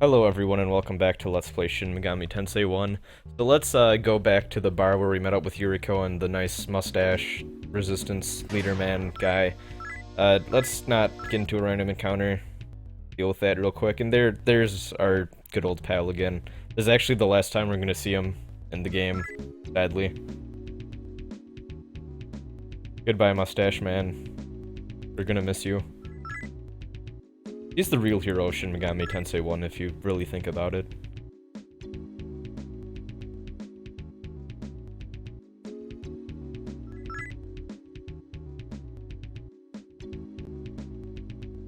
Hello everyone and welcome back to Let's Play Shin Megami Tensei 1. So let's go back to the bar where we met up with Yuriko and the nice mustache resistance leader man guy. Let's not get into a random encounter. Deal with that real quick. And there's our good old pal again. This is actually the last time we're gonna see him in the game, sadly. Goodbye, mustache man. We're gonna miss you. He's the real hero of Shin Megami Tensei 1 if you really think about it.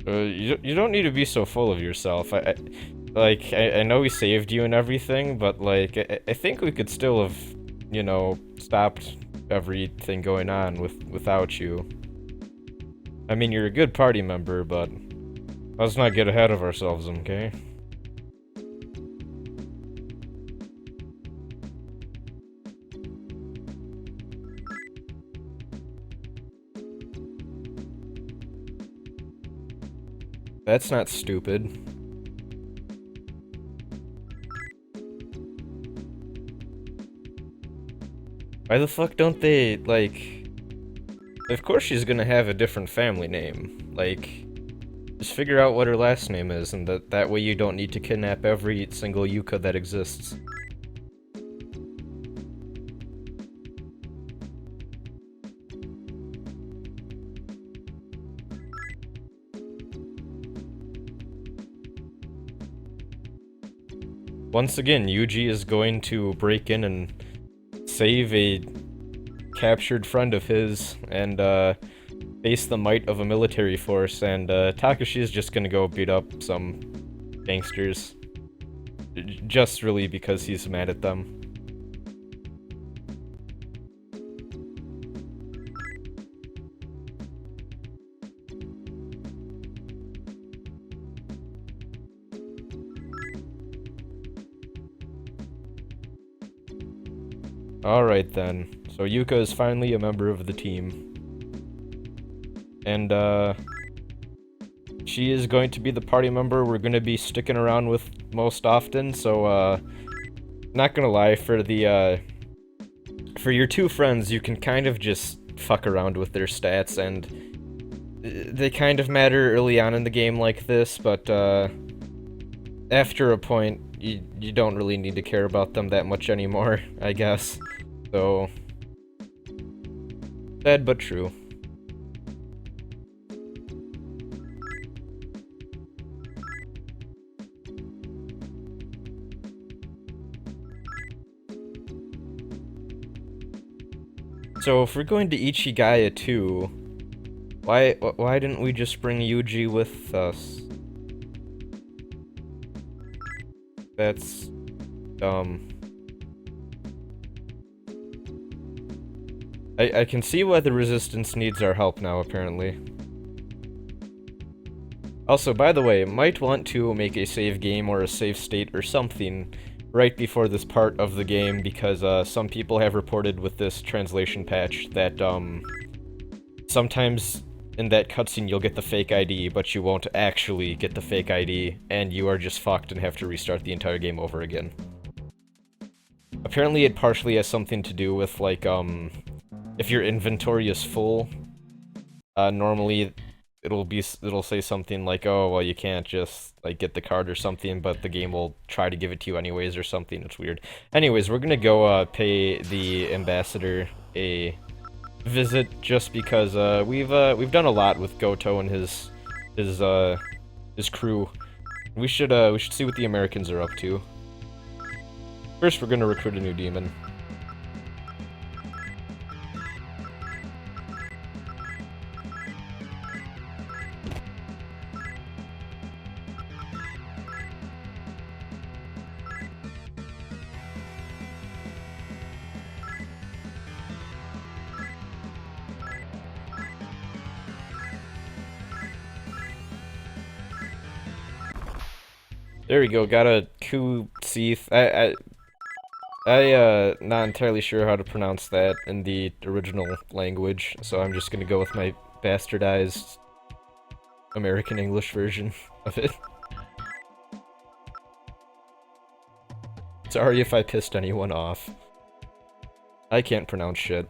You don't need to be so full of yourself. I know we saved you and everything, but like I think we could still have, you know, stopped everything going on without you. I mean, you're a good party member, but let's not get ahead of ourselves, okay? That's not stupid. Why the fuck don't they, like... Of course she's gonna have a different family name. Like, just figure out what her last name is, and that way you don't need to kidnap every single Yuka that exists. Once again, Yuji is going to break in and save a captured friend of his and face the might of a military force, and Takashi is just gonna go beat up some gangsters. Just really because he's mad at them. Alright then, so Yuka is finally a member of the team. And, she is going to be the party member we're gonna be sticking around with most often, so, not gonna lie, for for your two friends, you can kind of just fuck around with their stats, and they kind of matter early on in the game like this, but, after a point, you don't really need to care about them that much anymore, I guess. So, sad but true. So if we're going to Ichigaya too, why didn't we just bring Yuji with us? That's dumb. I can see why the Resistance needs our help now, apparently. Also, by the way, might want to make a save game or a save state or something right before this part of the game, because some people have reported with this translation patch that sometimes in that cutscene you'll get the fake ID, but you won't actually get the fake ID, and you are just fucked and have to restart the entire game over again. Apparently it partially has something to do with, like, if your inventory is full, normally it'll say something like, oh, well, you can't just, like, get the card or something, but the game will try to give it to you anyways or something. It's weird. Anyways, we're gonna go, pay the ambassador a visit, just because, we've done a lot with Goto and his crew. We should see what the Americans are up to. First, we're gonna recruit a new demon. There we go, got a coup Seath. Not entirely sure how to pronounce that in the original language, so I'm just gonna go with my bastardized American English version of it. Sorry if I pissed anyone off. I can't pronounce shit.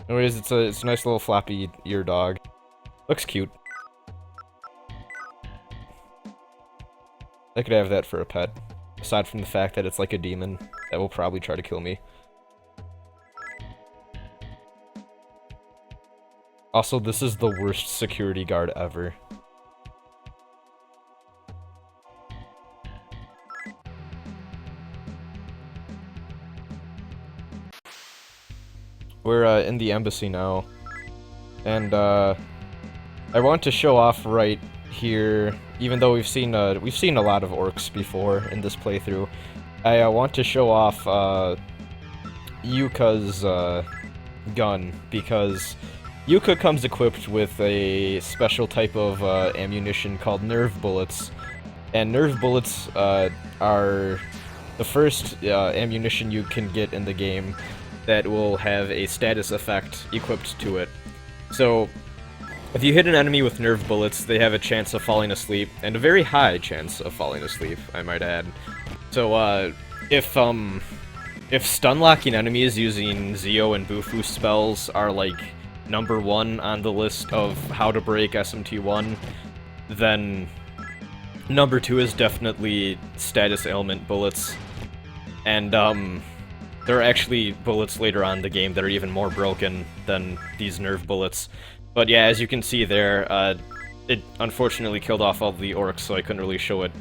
Anyways, it's a nice little floppy ear dog. Looks cute. I could have that for a pet. Aside from the fact that it's like a demon that will probably try to kill me. Also, this is the worst security guard ever. We're in the embassy now, and I want to show off right here. Even though we've seen a lot of orcs before in this playthrough, I want to show off Yuka's gun, because Yuka comes equipped with a special type of ammunition called nerve bullets, and nerve bullets are the first ammunition you can get in the game that will have a status effect equipped to it. So, if you hit an enemy with nerve bullets, they have a chance of falling asleep, and a very high chance of falling asleep, I might add. So, if stun-locking enemies using Zio and Bufu spells are, like, #1 on the list of how to break SMT1, then #2 is definitely status ailment bullets. And, there are actually bullets later on in the game that are even more broken than these nerve bullets. But yeah, as you can see there, it unfortunately killed off all the orcs, so I couldn't really show it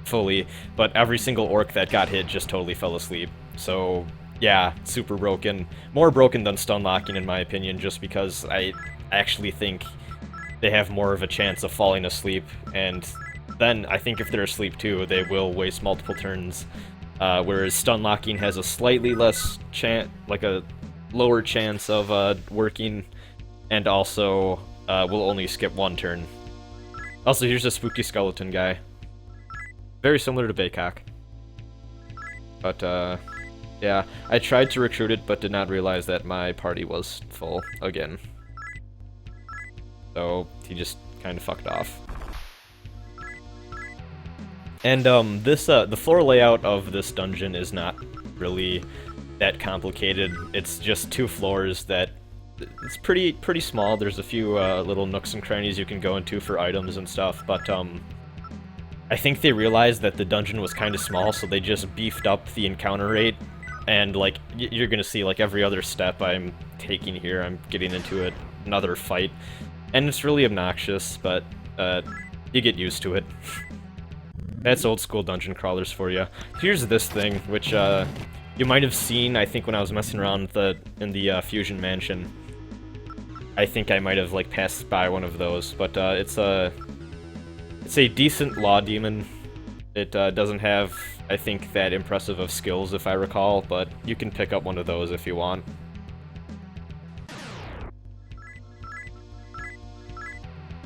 fully. But every single orc that got hit just totally fell asleep. So yeah, super broken. More broken than stun locking in my opinion, just because I actually think they have more of a chance of falling asleep. And then I think if they're asleep too, they will waste multiple turns. Whereas stun locking has a slightly less chance, like a lower chance of working, and also will only skip 1 turn. Also, here's a spooky skeleton guy. Very similar to Baycock. But yeah, I tried to recruit it, but did not realize that my party was full again. So he just kind of fucked off. And the floor layout of this dungeon is not really that complicated. It's just 2 floors that it's pretty small. There's a few little nooks and crannies you can go into for items and stuff, but I think they realized that the dungeon was kind of small, so they just beefed up the encounter rate. And like you're gonna see, like every other step I'm taking here, I'm getting into another fight, and it's really obnoxious, but you get used to it. That's old school dungeon crawlers for you. Here's this thing, which you might have seen, I think, when I was messing around in the Fusion Mansion. I think I might have like passed by one of those, but it's a decent law demon. It doesn't have, I think, that impressive of skills, if I recall, but you can pick up one of those if you want.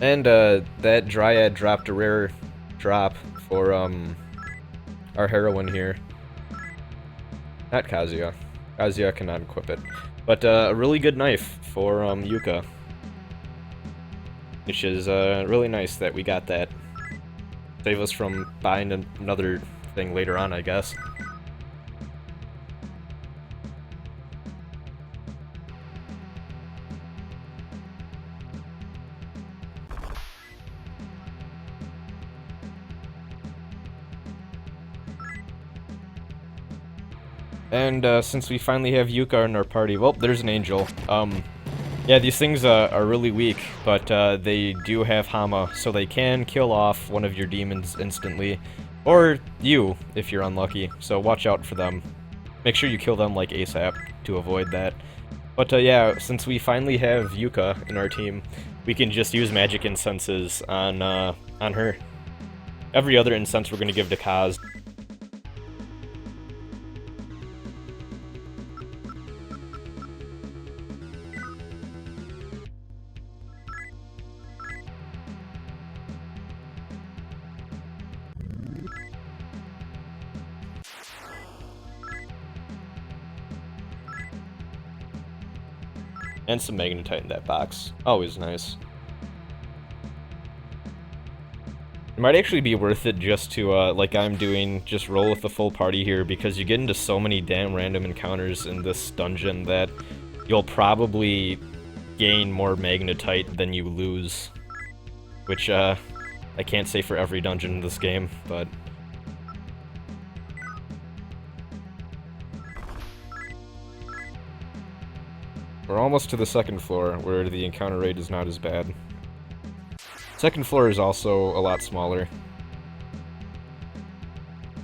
And that Dryad dropped a rare drop for our heroine here. Not Kazuya. Kazuya cannot equip it. But a really good knife for Yuka. Which is really nice that we got that. Save us from buying another thing later on, I guess. And since we finally have Yuka in our party, well, there's an angel. Yeah, these things are really weak, but they do have Hama, so they can kill off one of your demons instantly. Or you, if you're unlucky, so watch out for them. Make sure you kill them like ASAP to avoid that. But yeah, since we finally have Yuka in our team, we can just use magic incenses on her. Every other incense we're going to give to Kaz. And some magnetite in that box. Always nice. It might actually be worth it just to, like I'm doing, just roll with the full party here, because you get into so many damn random encounters in this dungeon that you'll probably gain more magnetite than you lose. Which, I can't say for every dungeon in this game, but... We're almost to the second floor, where the encounter rate is not as bad. Second floor is also a lot smaller.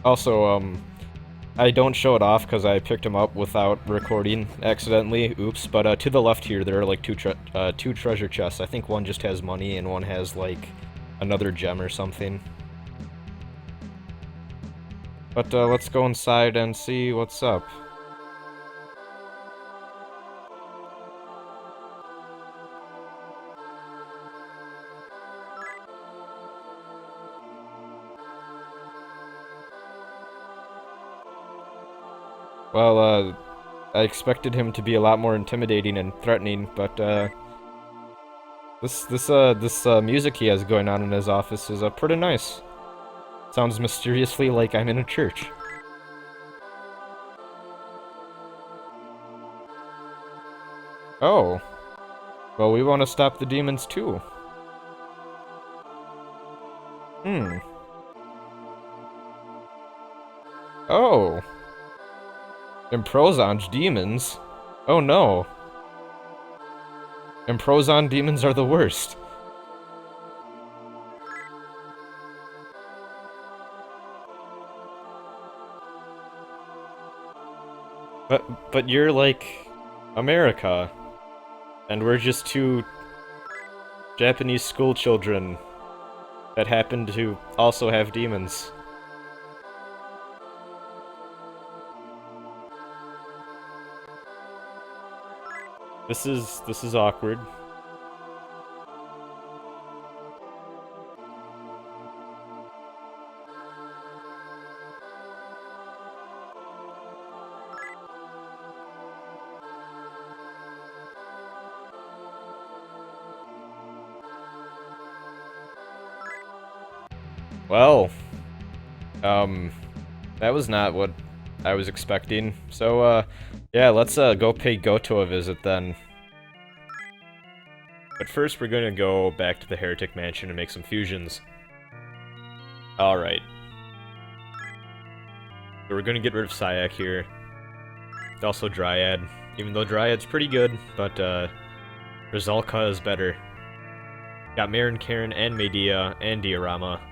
Also, I don't show it off because I picked him up without recording accidentally. Oops. But to the left here, there are like two treasure chests. I think one just has money and one has like another gem or something. But let's go inside and see what's up. Well, I expected him to be a lot more intimidating and threatening, but this music he has going on in his office is pretty nice. Sounds mysteriously like I'm in a church. Oh. Well, we want to stop the demons too. Oh. Improzonge demons? Oh no. Improzon demons are the worst. But you're like America, and we're just two Japanese school children that happen to also have demons. This is awkward. Well, that was not what I was expecting. So, yeah, let's go pay Goto a visit then. But first, we're gonna go back to the Heretic Mansion and make some fusions. Alright. So we're gonna get rid of Syak here. Also Dryad. Even though Dryad's pretty good, but, Rizalka is better. Got Marin, Karen, and Medea, and Diorama.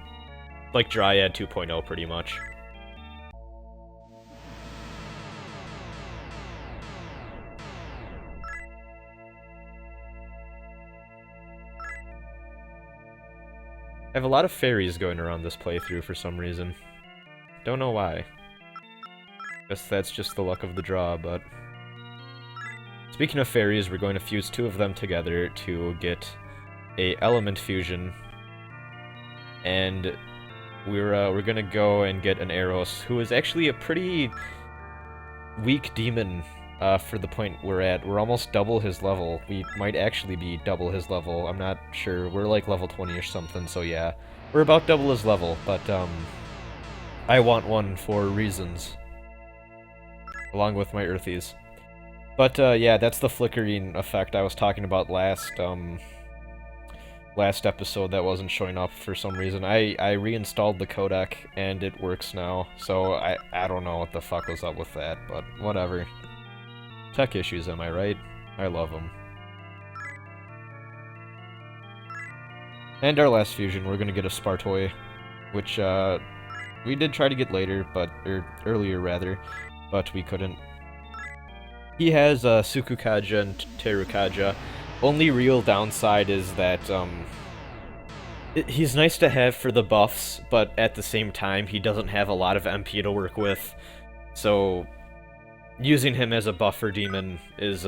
Like Dryad 2.0, pretty much. I have a lot of fairies going around this playthrough for some reason. Don't know why. Guess that's just the luck of the draw, but... Speaking of fairies, we're going to fuse two of them together to get a element fusion. And we're gonna go and get an Eros, who is actually a pretty weak demon for the point we're at. We're almost double his level. We might actually be double his level. I'm not sure. We're like level 20 or something, so yeah. We're about double his level, but I want one for reasons. Along with my Earthies. But yeah, that's the flickering effect I was talking about last episode that wasn't showing up for some reason. I reinstalled the codec and it works now, so I don't know what the fuck was up with that, but whatever. Tech issues, am I right? I love them. And our last fusion, we're gonna get a Spartoy, which we did try to get later, or earlier rather, but we couldn't. He has Sukukaja and Terukaja. Only real downside is that he's nice to have for the buffs, but at the same time he doesn't have a lot of MP to work with, so using him as a buffer demon is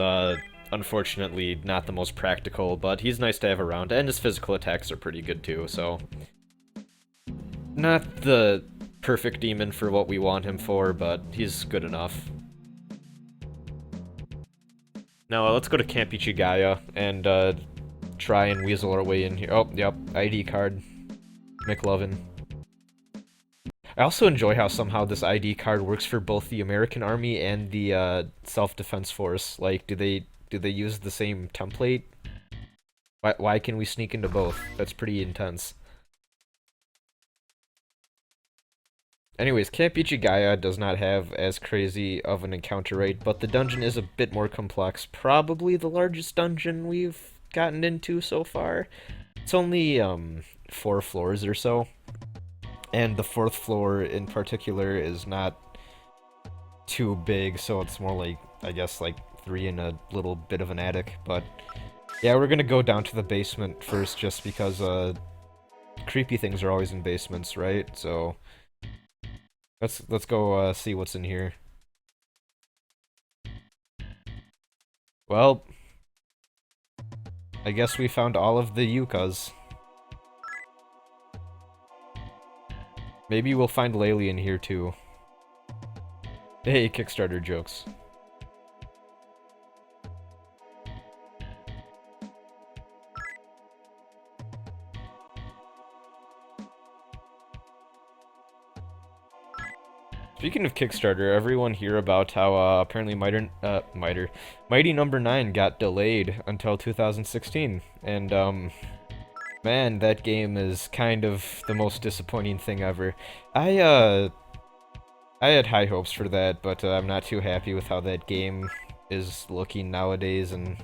unfortunately not the most practical, but he's nice to have around, and his physical attacks are pretty good too, so not the perfect demon for what we want him for, but he's good enough. Now let's go to Camp Ichigaya and try and weasel our way in here. Oh, yep, ID card. McLovin. I also enjoy how somehow this ID card works for both the American Army and the Self-Defense Force. Like, do they use the same template? Why can we sneak into both? That's pretty intense. Anyways, Camp Ichigaya does not have as crazy of an encounter rate, but the dungeon is a bit more complex. Probably the largest dungeon we've gotten into so far. It's only 4 floors or so, and the 4th floor in particular is not too big, so it's more like, I guess, like 3 in a little bit of an attic. But yeah, we're gonna go down to the basement first, just because creepy things are always in basements, right? So let's go see what's in here. Well, I guess we found all of the Yukas. Maybe we'll find Laylee in here too. Hey, Kickstarter jokes. Speaking of Kickstarter, everyone hear about how apparently Mighty Number 9 got delayed until 2016, and man, that game is kind of the most disappointing thing ever. I had high hopes for that, but I'm not too happy with how that game is looking nowadays, and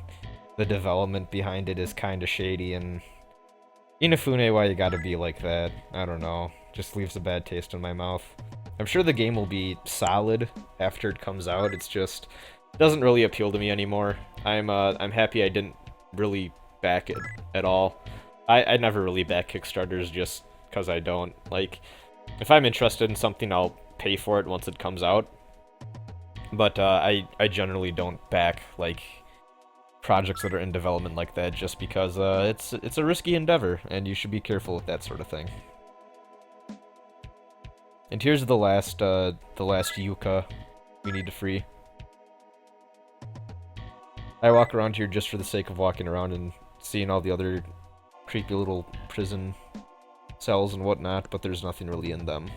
the development behind it is kind of shady, and Inafune, why you gotta be like that? I don't know. Just leaves a bad taste in my mouth. I'm sure the game will be solid after it comes out. It's just doesn't really appeal to me anymore. I'm happy I didn't really back it at all. I never really back Kickstarters just because I don't. Like, if I'm interested in something, I'll pay for it once it comes out. But I generally don't back like projects that are in development like that just because it's a risky endeavor and you should be careful with that sort of thing. And here's the last Yuka we need to free. I walk around here just for the sake of walking around and seeing all the other creepy little prison cells and whatnot, but there's nothing really in them.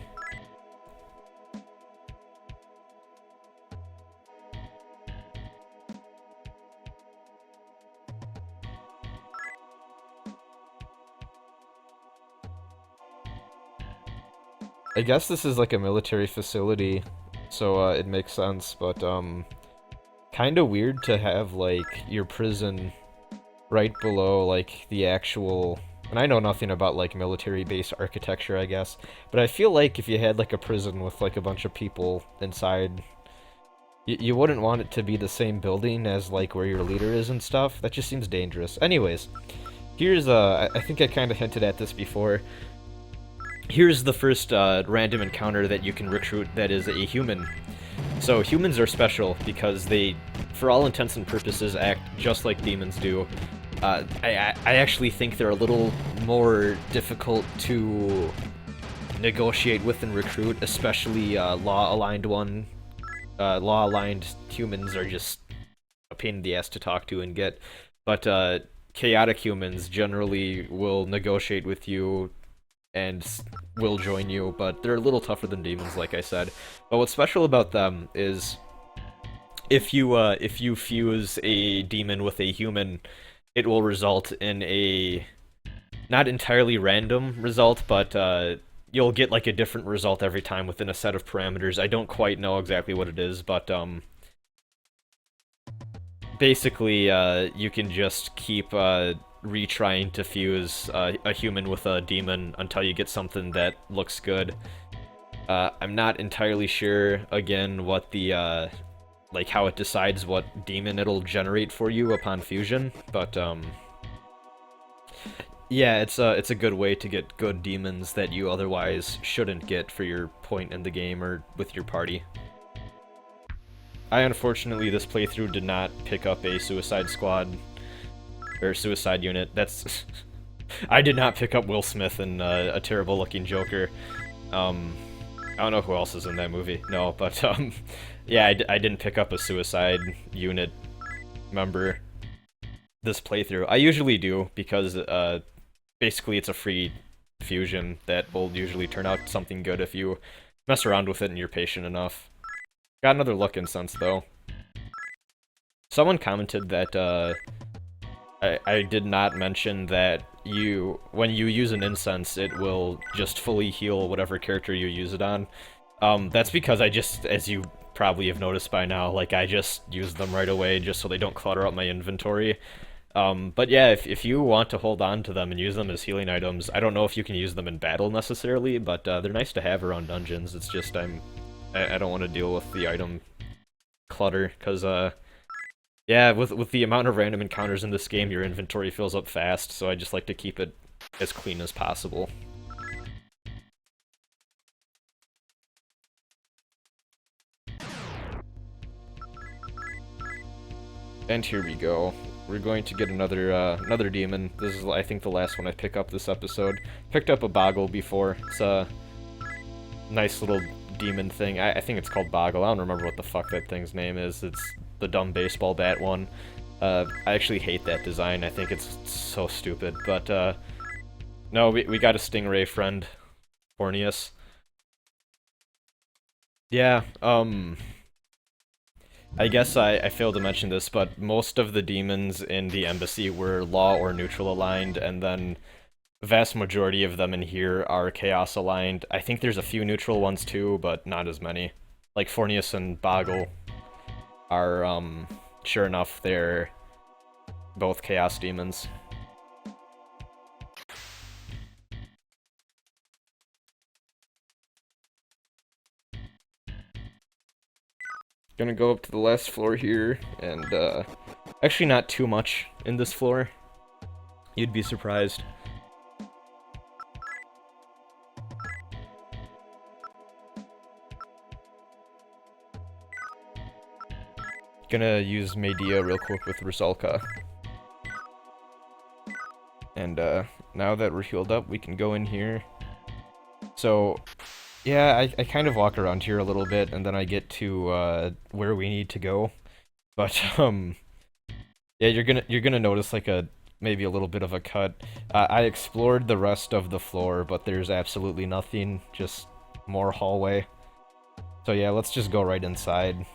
I guess this is like a military facility, so it makes sense, but kind of weird to have like your prison right below like the actual, and I know nothing about like military base architecture, I guess, but I feel like if you had like a prison with like a bunch of people inside, you wouldn't want it to be the same building as like where your leader is and stuff. That just seems dangerous. Anyways, here's I think I kind of hinted at this before. Here's the first random encounter that you can recruit that is a human. So humans are special because they, for all intents and purposes, act just like demons do. I actually think they're a little more difficult to negotiate with and recruit, especially law-aligned law-aligned humans are just a pain in the ass to talk to and get. But chaotic humans generally will negotiate with you and will join you, but they're a little tougher than demons, like I said. But what's special about them is if you fuse a demon with a human, it will result in a not entirely random result, but you'll get like a different result every time within a set of parameters. I don't quite know exactly what it is, but basically you can just keep retrying to fuse a human with a demon until you get something that looks good. I'm not entirely sure, again, what the, like, how it decides what demon it'll generate for you upon fusion, but, yeah, it's a good way to get good demons that you otherwise shouldn't get for your point in the game or with your party. I, unfortunately, this playthrough did not pick up a Suicide Squad or Suicide Unit. That's I did not pick up Will Smith and a terrible-looking Joker. I don't know who else is in that movie. No, but yeah, I didn't pick up a Suicide Unit member this playthrough. I usually do because basically it's a free fusion that will usually turn out something good if you mess around with it and you're patient enough. Got another luck incense, though. Someone commented that, I did not mention that when you use an incense, it will just fully heal whatever character you use it on. That's because I just, as you probably have noticed by now, like, I just use them right away just so they don't clutter up my inventory. But yeah, if you want to hold on to them and use them as healing items, I don't know if you can use them in battle necessarily, but they're nice to have around dungeons. It's just I don't want to deal with the item clutter, because yeah, with the amount of random encounters in this game, your inventory fills up fast, so I just like to keep it as clean as possible. And here we go. We're going to get another demon. This is, I think, the last one I pick up this episode. Picked up a Boggle before. It's a nice little demon thing. I think it's called Boggle. I don't remember what the fuck that thing's name is. It's the dumb baseball bat one. I actually hate that design. I think it's so stupid. But, no, we got a Stingray friend. Hornius. Yeah, I guess I failed to mention this, but most of the demons in the embassy were law or neutral aligned, and then the vast majority of them in here are chaos aligned. I think there's a few neutral ones too, but not as many. Like Fornius and Boggle are, sure enough, they're both chaos demons. Gonna go up to the last floor here, and, actually not too much in this floor. You'd be surprised. Gonna use Medea real quick with Rusalka. And, now that we're healed up, we can go in here. So, yeah, I kind of walk around here a little bit, and then I get to, where we need to go. But, yeah, you're gonna notice, like, maybe a little bit of a cut. I explored the rest of the floor, but there's absolutely nothing, just more hallway. So yeah, let's just go right inside.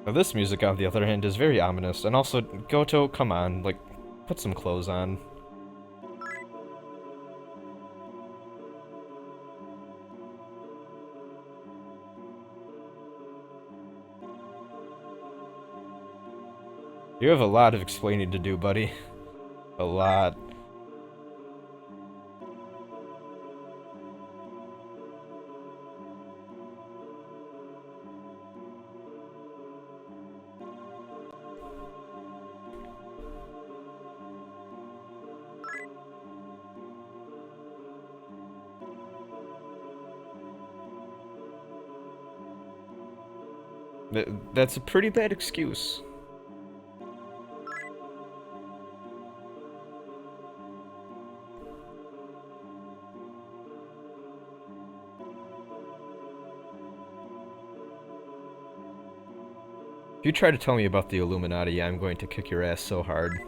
Now this music, on the other hand, is very ominous, and also, Goto, come on, like, put some clothes on. You have a lot of explaining to do, buddy. A lot. That's a pretty bad excuse. If you try to tell me about the Illuminati, I'm going to kick your ass so hard.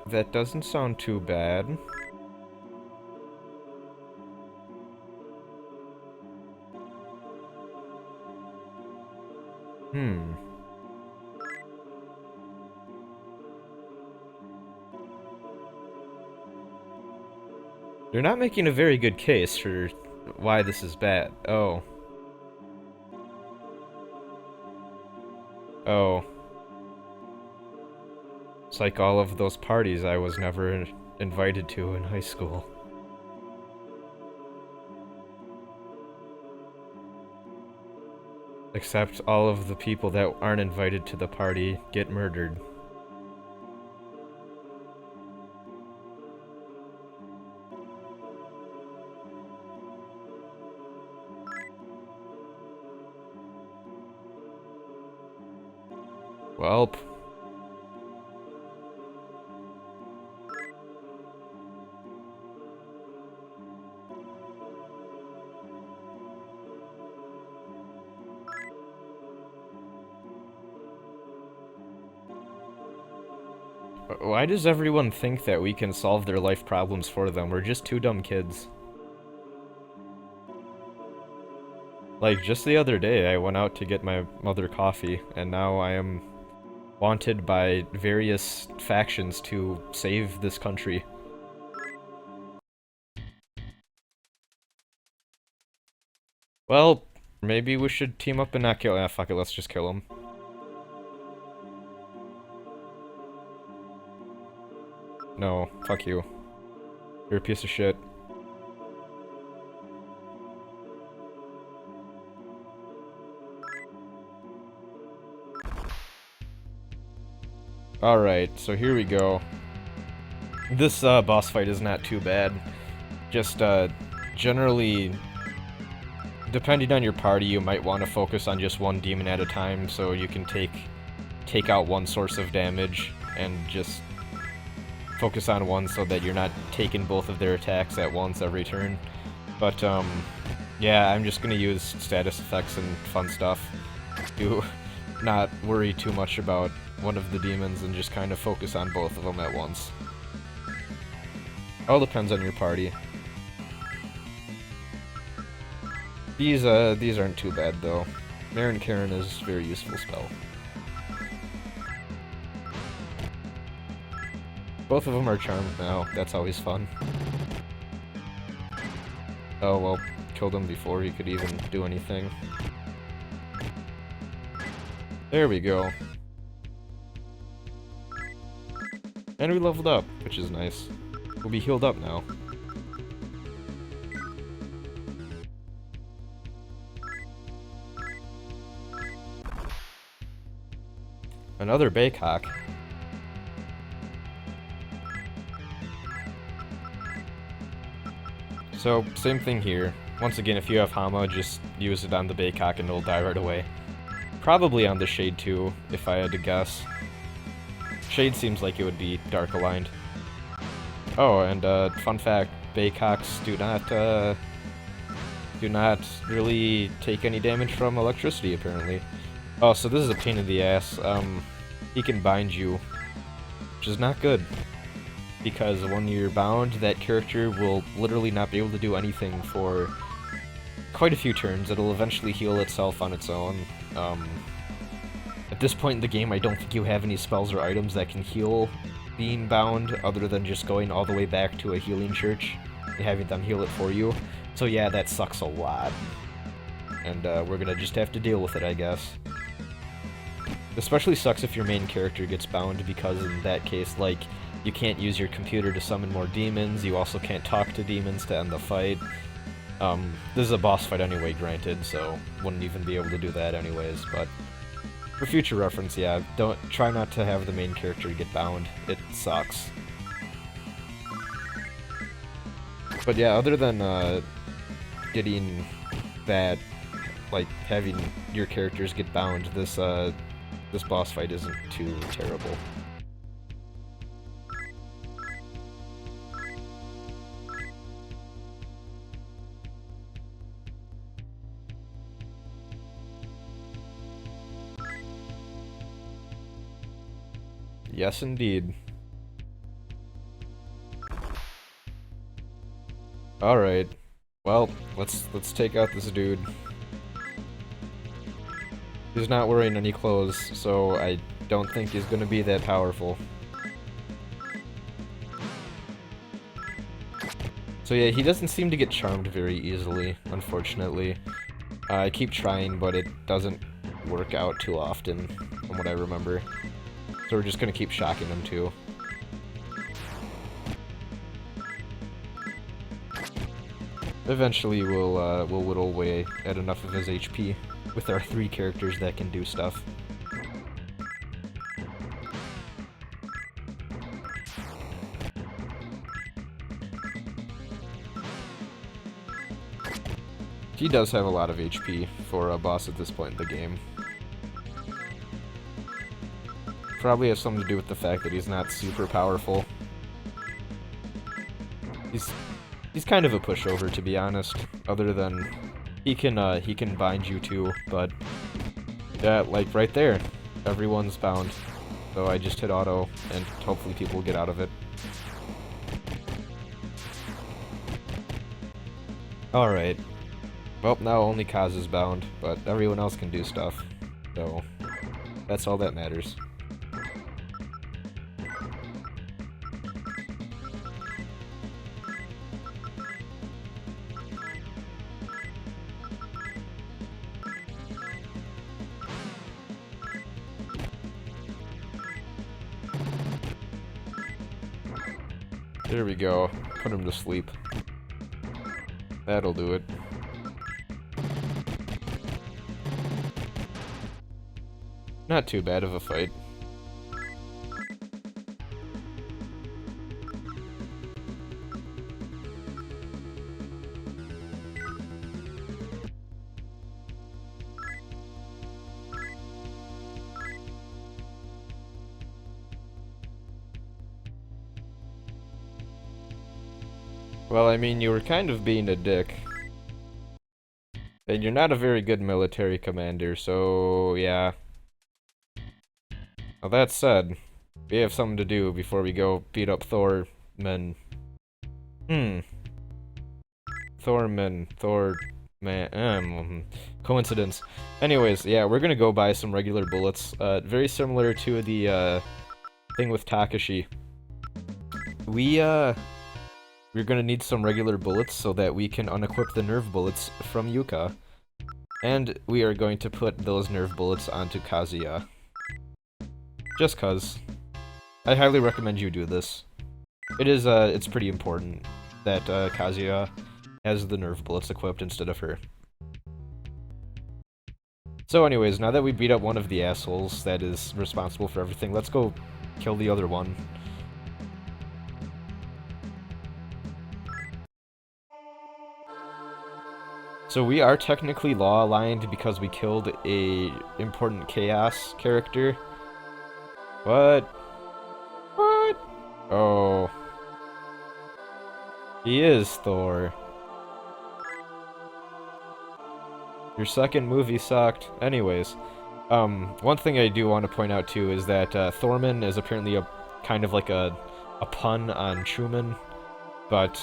That doesn't sound too bad. You're not making a very good case for why this is bad. Oh. Oh. It's like all of those parties I was never invited to in high school. Except all of the people that aren't invited to the party get murdered. Welp. Why does everyone think that we can solve their life problems for them? We're just two dumb kids. Like, just the other day, I went out to get my mother coffee, and now I am wanted by various factions to save this country. Well, maybe we should team up and not kill— ah, fuck it, let's just kill him. No, fuck you. You're a piece of shit. Alright, so here we go. This boss fight is not too bad. Just generally, depending on your party, you might want to focus on just one demon at a time so you can take out one source of damage and just focus on one so that you're not taking both of their attacks at once every turn. But yeah, I'm just gonna use status effects and fun stuff to not worry too much about one of the demons and just kind of focus on both of them at once. All depends on your party. These aren't too bad though. Marin Karen is a very useful spell. Both of them are charmed now. That's always fun. Oh well, killed him before he could even do anything. There we go. And we leveled up, which is nice. We'll be healed up now. Another Baycock. So, same thing here. Once again, if you have Hama, just use it on the Baycock and it'll die right away. Probably on the Shade too, if I had to guess. Shade seems like it would be dark aligned. Oh, and fun fact, Baycocks do not really take any damage from electricity, apparently. Oh, so this is a pain in the ass. He can bind you, which is not good. Because when you're bound, that character will literally not be able to do anything for quite a few turns. It'll eventually heal itself on its own. At this point in the game, I don't think you have any spells or items that can heal being bound, other than just going all the way back to a healing church and having them heal it for you. So yeah, that sucks a lot. And we're gonna just have to deal with it, I guess. Especially sucks if your main character gets bound, because in that case, like, you can't use your computer to summon more demons, you also can't talk to demons to end the fight. This is a boss fight anyway, granted, so wouldn't even be able to do that anyways, but for future reference, yeah, try not to have the main character get bound. It sucks. But yeah, other than getting that, like having your characters get bound, this boss fight isn't too terrible. Yes, indeed. Alright. Well, let's take out this dude. He's not wearing any clothes, so I don't think he's gonna be that powerful. So yeah, he doesn't seem to get charmed very easily, unfortunately. I keep trying, but it doesn't work out too often, from what I remember. So we're just gonna keep shocking him too. Eventually we'll whittle away at enough of his HP with our 3 characters that can do stuff. He does have a lot of HP for a boss at this point in the game. Probably has something to do with the fact that he's not super powerful. He's kind of a pushover, to be honest. Other than he can bind you too, but yeah, like right there, everyone's bound. So I just hit auto, and hopefully people will get out of it. Alright. Well, now only Kaz is bound, but everyone else can do stuff. So, that's all that matters. There we go. Put him to sleep. That'll do it. Not too bad of a fight. Well, I mean, you were kind of being a dick. And you're not a very good military commander, so yeah. Well, that said, we have something to do before we go beat up Thor men. Coincidence. Anyways, yeah, we're gonna go buy some regular bullets. Very similar to the, thing with Takashi. We're gonna need some regular bullets so that we can unequip the nerve bullets from Yuka. And we are going to put those nerve bullets onto Kazuya. Just cuz. I highly recommend you do this. It's pretty important that, Kazuya has the nerve bullets equipped instead of her. So anyways, now that we beat up one of the assholes that is responsible for everything, let's go kill the other one. So we are technically law-aligned because we killed a important Chaos character. What? What? Oh. He is Thor. Your second movie sucked. Anyways, one thing I do want to point out too is that Thorman is apparently a kind of like a pun on Truman, but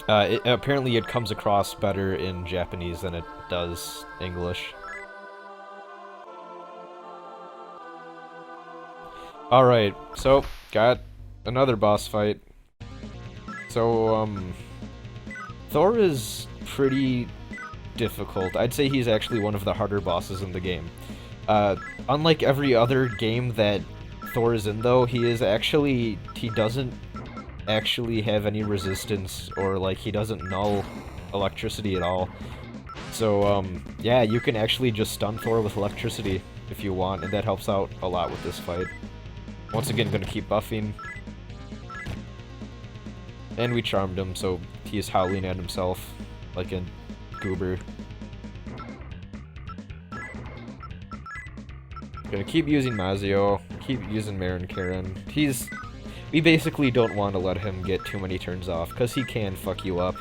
apparently it comes across better in Japanese than it does English. Alright, so, got another boss fight. So, Thor is pretty difficult. I'd say he's actually one of the harder bosses in the game. Unlike every other game that Thor is in, though, he doesn't actually have any resistance, or, like, he doesn't null electricity at all. So, yeah, you can actually just stun Thor with electricity if you want, and that helps out a lot with this fight. Once again, gonna keep buffing. And we charmed him, so he is howling at himself like a goober. Gonna keep using Mazio, keep using Marin Karen. We basically don't want to let him get too many turns off, because he can fuck you up.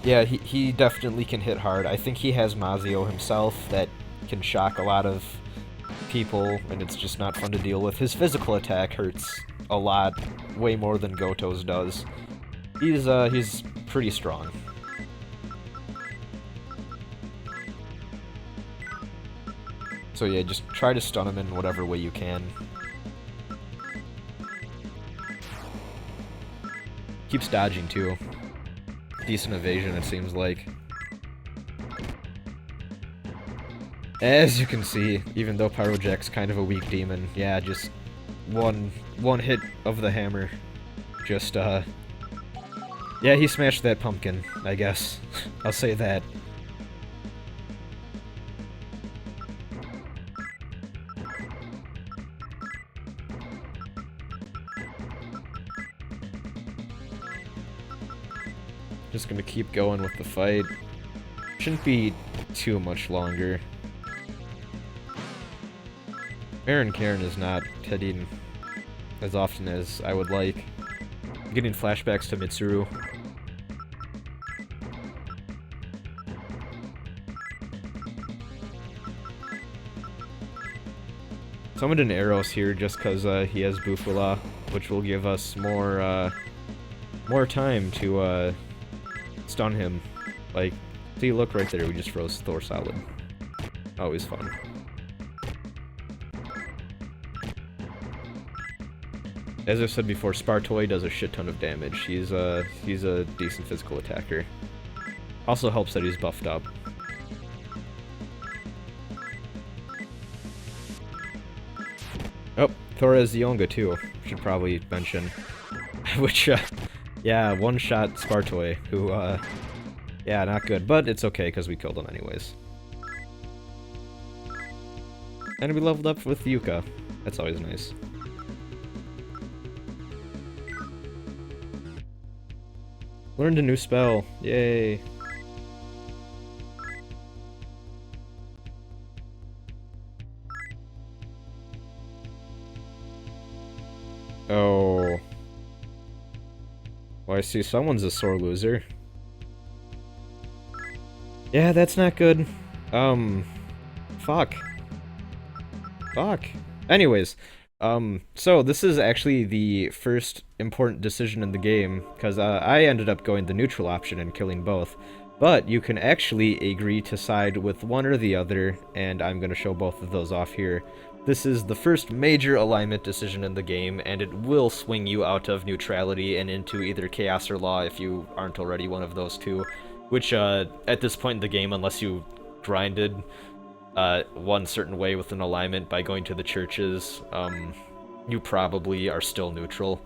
Yeah, he definitely can hit hard. I think he has Mazio himself that can shock a lot of people, and it's just not fun to deal with. His physical attack hurts a lot, way more than Goto's does. He's pretty strong. So yeah, just try to stun him in whatever way you can. Keeps dodging too. Decent evasion, it seems like. As you can see, even though Pyrojack's kind of a weak demon, yeah, just one hit of the hammer. Just, yeah, he smashed that pumpkin, I guess. I'll say that. Just gonna keep going with the fight. Shouldn't be too much longer. Marin Karen is not hitting as often as I would like. I'm getting flashbacks to Mitsuru. Summoned an Eros here just because he has Bufula, which will give us more time to stun him. Like, see, look right there, we just froze Thor solid. Always fun. As I said before, Spartoy does a shit ton of damage. He's a decent physical attacker. Also helps that he's buffed up. Oh, Thor has Yonga too. Should probably mention. Which, yeah, one-shot Spartoy, who, yeah, not good. But it's okay, because we killed him anyways. And we leveled up with Yuka. That's always nice. Learned a new spell. Yay. Oh. Well, I see someone's a sore loser. Yeah, that's not good. Fuck. Fuck. Anyways, so this is actually the first important decision in the game, because I ended up going the neutral option and killing both. But you can actually agree to side with one or the other, and I'm going to show both of those off here. This is the first major alignment decision in the game, and it will swing you out of neutrality and into either chaos or law if you aren't already one of those two. Which, at this point in the game, unless you grinded one certain way with an alignment by going to the churches, you probably are still neutral.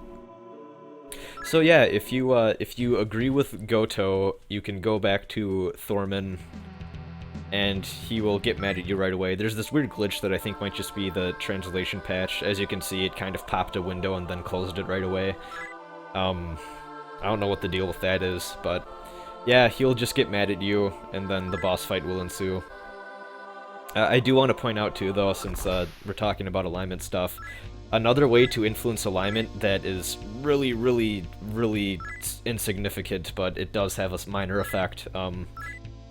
So yeah, if you agree with Goto, you can go back to Thorman, and he will get mad at you right away. There's this weird glitch that I think might just be the translation patch. As you can see, it kind of popped a window and then closed it right away. I don't know what the deal with that is, but yeah, he'll just get mad at you, and then the boss fight will ensue. I do want to point out too, though, since we're talking about alignment stuff, another way to influence alignment that is really, really, really insignificant, but it does have a minor effect.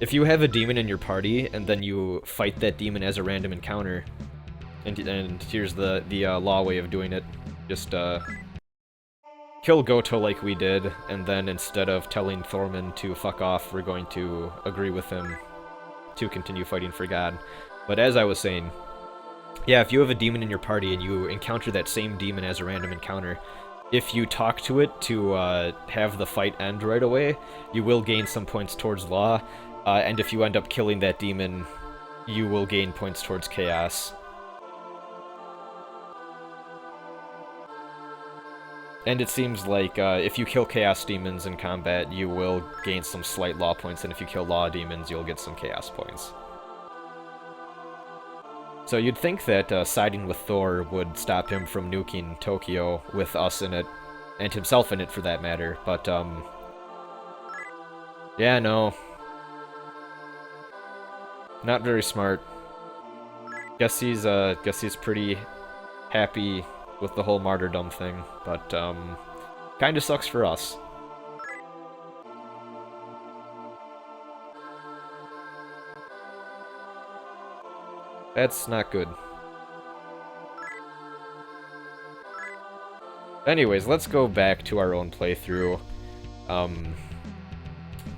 If you have a demon in your party, and then you fight that demon as a random encounter, and here's the law way of doing it, just kill Goto like we did, and then instead of telling Thorman to fuck off, we're going to agree with him to continue fighting for God. But as I was saying, yeah, if you have a demon in your party and you encounter that same demon as a random encounter, if you talk to it to have the fight end right away, you will gain some points towards law, and if you end up killing that demon, you will gain points towards chaos. And it seems like if you kill chaos demons in combat, you will gain some slight law points, and if you kill law demons, you'll get some chaos points. So you'd think that siding with Thor would stop him from nuking Tokyo with us in it, and himself in it for that matter, but yeah, no. Not very smart. Guess he's pretty happy with the whole martyrdom thing, but kinda sucks for us. That's not good. Anyways, let's go back to our own playthrough.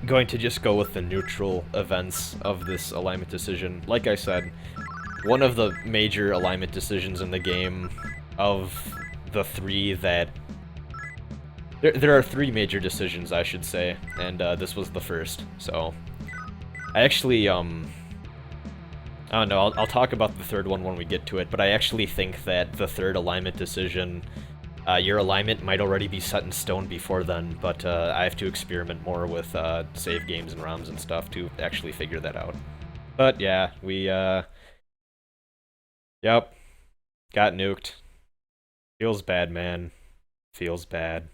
Going to just go with the neutral events of this alignment decision. Like I said, one of the major alignment decisions in the game of the three that... There are three major decisions, I should say, and this was the first, so... I actually, I don't know, I'll talk about the third one when we get to it, but I actually think that the third alignment decision, your alignment might already be set in stone before then, but I have to experiment more with save games and ROMs and stuff to actually figure that out. But yeah, we, yep, got nuked. Feels bad, man. Feels bad.